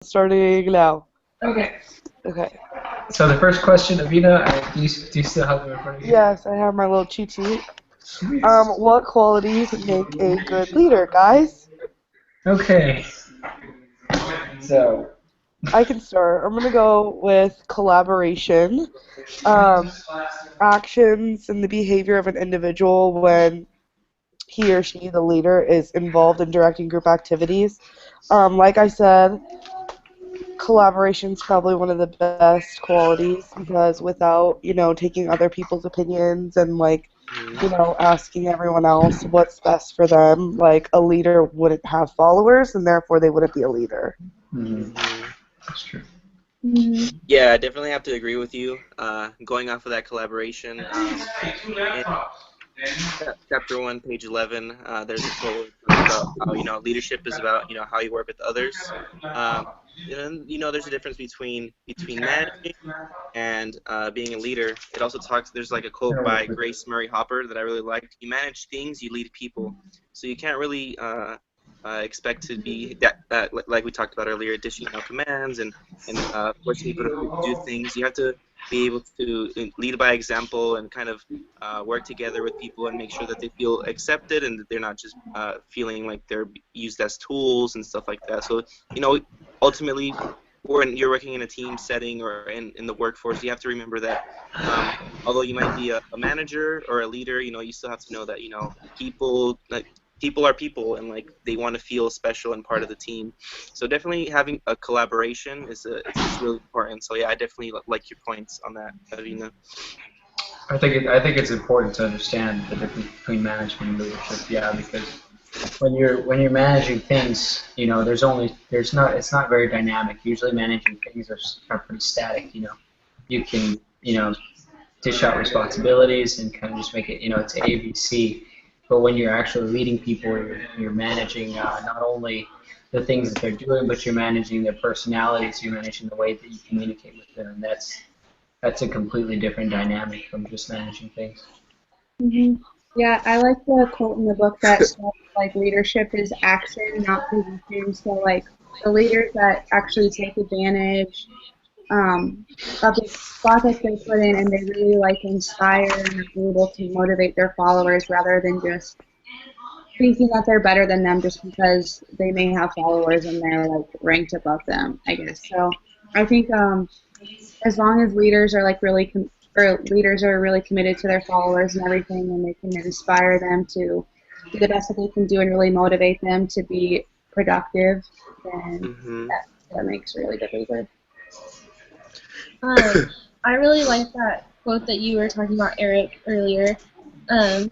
Starting now. Okay. Okay. So the first question, Avina, do you still have it in front of you? Yes, I have my little cheat sheet. Sweet. What qualities make a good leader, guys? Okay. So. I can start. I'm gonna go with collaboration, um, actions, and the behavior of an individual when he or she, the leader, is involved in directing group activities. Like I said, collaboration is probably one of the best qualities because without, taking other people's opinions and asking everyone else what's best for them, like a leader wouldn't have followers and therefore they wouldn't be a leader. That's true. Yeah, I definitely have to agree with you. Going off of that collaboration, in chapter 1, page 11, there's a quote about how, leadership is about, how you work with others. There's a difference between managing and being a leader. It also talks, there's like a quote by Grace Murray Hopper that I really liked. You manage things, you lead people. So you can't really expect to be that like we talked about earlier, dishing out commands and forcing people to do things. You have to be able to lead by example and kind of work together with people and make sure that they feel accepted and that they're not just feeling like they're used as tools and stuff like that. So, ultimately, when you're working in a team setting or in the workforce, you have to remember that although you might be a manager or a leader, you still have to know that, people are people and like they want to feel special and part of the team. So definitely having a collaboration it's really important. So yeah, I definitely like your points on that, Avina. I think it's important to understand the difference between management and leadership. Yeah, because when you're managing things, it's not very dynamic. Usually managing things are pretty static. You can dish out responsibilities and kind of just make it, it's ABC. But when you're actually leading people, you're managing not only the things that they're doing, but you're managing their personalities. You're managing the way that you communicate with them, and that's a completely different dynamic from just managing things. Yeah, I like the quote in the book that says, like, leadership is action, not position. So, like, the leaders that actually take advantage of the spot that they put in and they really, like, inspire and are able to motivate their followers rather than just thinking that they're better than them just because they may have followers and they're, like, ranked above them, I guess. So, I think as long as leaders are like or leaders are really committed to their followers and everything, and they can inspire them to do the best that they can do and really motivate them to be productive, then that makes a really good leader. I really like that quote that you were talking about, Eric, earlier. You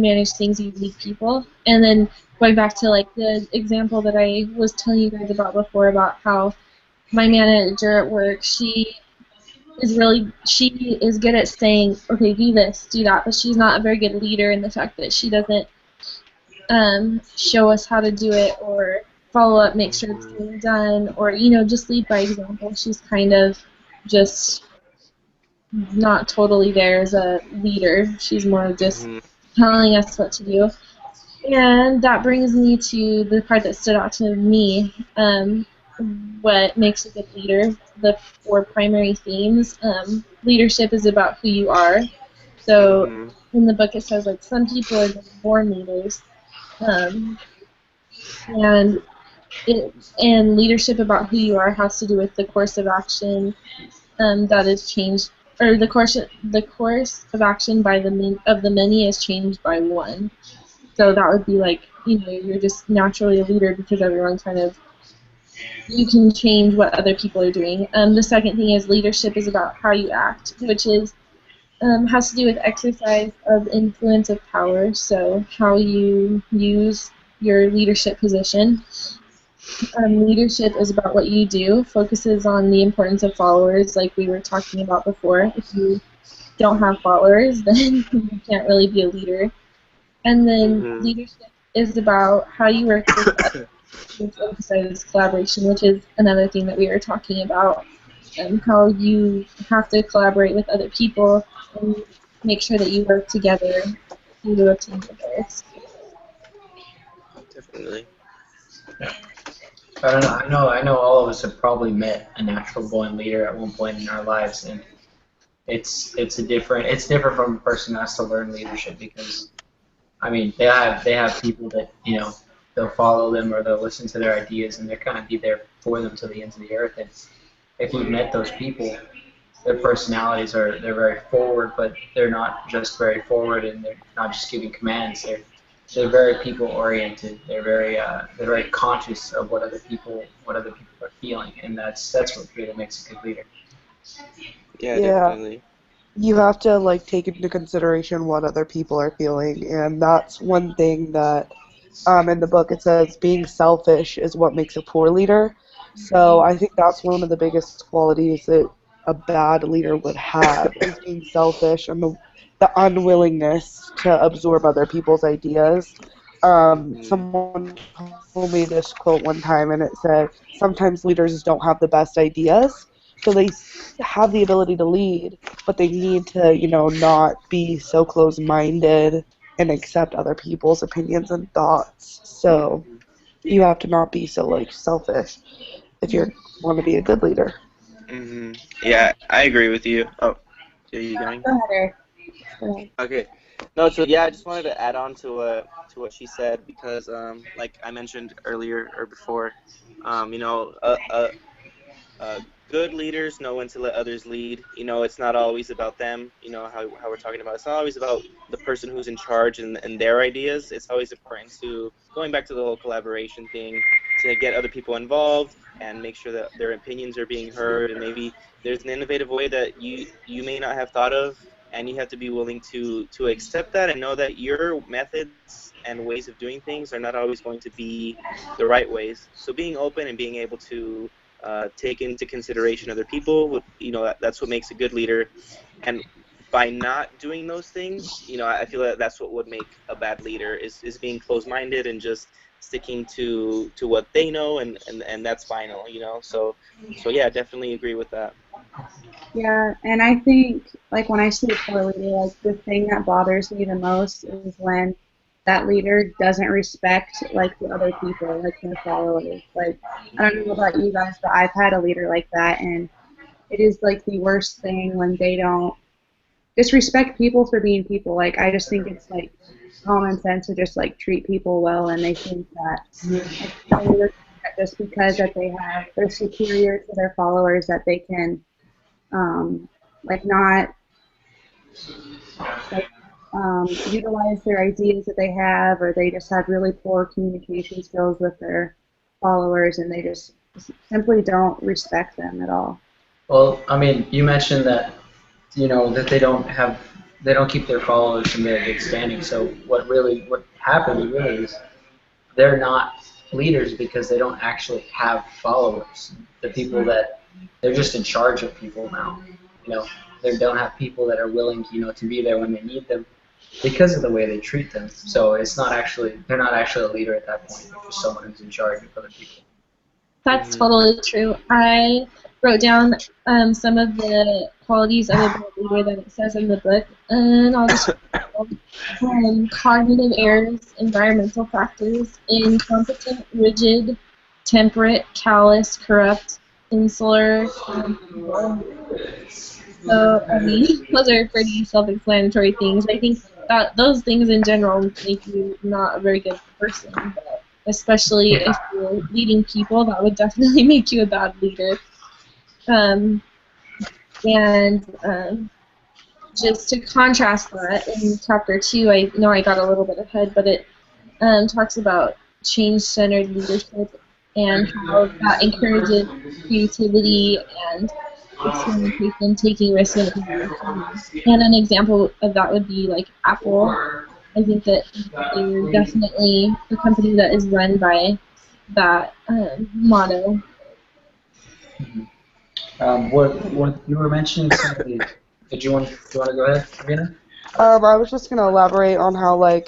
manage things, you lead people, and then going back to like the example that I was telling you guys about before about how my manager at work, she is good at saying, okay, do this, do that, but she's not a very good leader in the fact that she doesn't show us how to do it or follow up, make sure it's getting done, or just lead by example. She's kind of just not totally there as a leader. She's more of just telling us what to do. And that brings me to the part that stood out to me. What makes a good leader, the 4 primary themes. Leadership is about who you are. So in the book it says like some people are born leaders, and leadership about who you are has to do with the course of action that is changed, or the course of action by the many is changed by one. So that would be like you're just naturally a leader because everyone kind of, you can change what other people are doing. The second thing is leadership is about how you act, which is has to do with exercise of influence of power, so how you use your leadership position. Leadership is about what you do, focuses on the importance of followers, like we were talking about before. If you don't have followers, then you can't really be a leader. And then leadership is about how you work with others, which emphasizes collaboration, which is another thing that we were talking about, and how you have to collaborate with other people and make sure that you work together to do a team goals. Definitely. I don't know. I know all of us have probably met a natural born leader at one point in our lives, and it's different from a person who has to learn leadership because I mean they have people that they'll follow them or they'll listen to their ideas and they're kind of be there for them to the ends of the earth. And if you've met those people, their personalities they're very forward, but they're not just very forward and they're not just giving commands. They're very people oriented. They're very conscious of what other people are feeling, and that's what really makes a good leader. Yeah, Yeah, definitely. you have to like take into consideration what other people are feeling, and that's one thing that in the book it says being selfish is what makes a poor leader. So I think that's one of the biggest qualities that a bad leader would have is being selfish and the unwillingness to absorb other people's ideas. Mm-hmm. Someone told me this quote one time, and it said, sometimes leaders don't have the best ideas, so have the ability to lead, but they need to, not be so close-minded and accept other people's opinions and thoughts. So you have to not be so like selfish if you want to be a good leader. Mm-hmm. Yeah, I agree with you. Oh, are you going? Go ahead, Eric. Go ahead. Okay. No, so yeah, I just wanted to add on to what she said because like I mentioned earlier or before, you know, uh, good leaders know when to let others lead. You know, it's not always about them. You know how we're talking about. It's not always about the person who's in charge and their ideas. It's always important to going back to the whole collaboration thing to get other people involved and make sure that their opinions are being heard. And maybe there's an innovative way that you may not have thought of, and you have to be willing to accept that and know that your methods and ways of doing things are not always going to be the right ways. So being open and being able to take into consideration other people. You know, that's what makes a good leader. And by not doing those things, you know, I feel that that's what would make a bad leader is being closed-minded and just sticking to what they know and that's final. You know, so yeah, definitely agree with that. Yeah, and I think like when I see a poor leader, like the thing that bothers me the most is when that leader doesn't respect like the other people, like their followers. Like I don't know Hmm. about you guys, but I've had a leader like that, and it is like the worst thing when they don't disrespect people for being people. Like I just think it's like common sense to just like treat people well, and they think that like the leader thinks that just because that they're superior to their followers that they can like not like utilize their ideas that they have, or they just have really poor communication skills with their followers, and they just simply don't respect them at all. Well, I mean, you mentioned that that they don't keep their followers in very good standing. So what happens really is they're not leaders because they don't actually have followers. The people that they're just in charge of people now. You know, they don't have people that are willing, to be there when they need them because of the way they treat them. So they're not actually a leader at that point. They're just someone who's in charge of other people. That's Hmm. totally true. I wrote down some of the qualities of a bad leader that it says in the book, and I'll just cognitive errors, environmental factors, incompetent, rigid, temperate, callous, corrupt, insular, unstable. So, I mean, those are pretty self-explanatory things. I think that those things in general would make you not a very good person, but especially if you're leading people, that would definitely make you a bad leader. Um, and just to contrast that, in chapter 2, I know I got a little bit ahead, but it talks about change-centered leadership and how that encourages creativity and experimentation, taking risks and innovation. And an example of that would be like Apple. I think that they're definitely a company that is run by that motto. What you were mentioning some of the. Do you want to go ahead, Ravina? I was just gonna elaborate on how like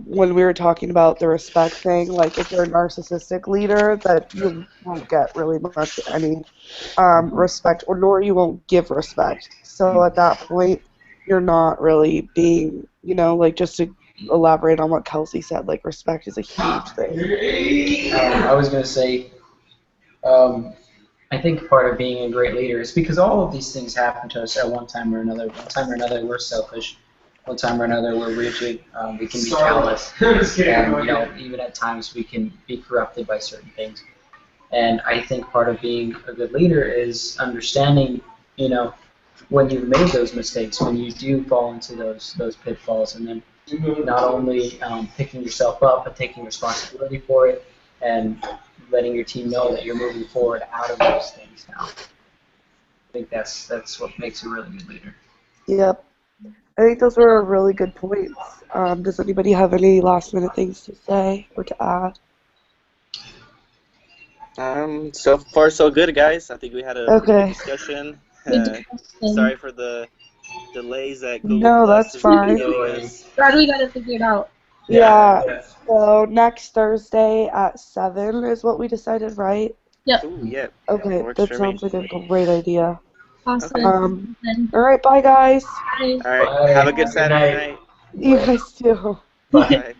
when we were talking about the respect thing, like if you're a narcissistic leader, that you won't get really much any respect, or nor you won't give respect. So at that point, you're not really being, like just to elaborate on what Kelsey said, like respect is a huge thing. I was gonna say I think part of being a great leader is because all of these things happen to us at one time or another. One time or another, we're selfish. One time or another, we're rigid. We can be callous, and even at times we can be corrupted by certain things. And I think part of being a good leader is understanding, when you've made those mistakes, when you do fall into those pitfalls, and then not only picking yourself up, but taking responsibility for it, and letting your team know that you're moving forward out of those things now. I think that's what makes a really good leader. Yep. I think those were really good points. Does anybody have any last minute things to say or to add? So far so good, guys. I think we had a pretty good Okay. discussion. Good discussion. Sorry for the delays that Google No, Plus that's is fine. giving us. Glad we got it figured out. Yeah. So next Thursday at 7 is what we decided, right? Yep. Ooh, yeah. Okay, Works that for me. sounds like a great idea. Awesome. Then, All right, bye guys. bye. All right. Bye. Have a good Good Saturday night. night. You guys too. Bye. Bye.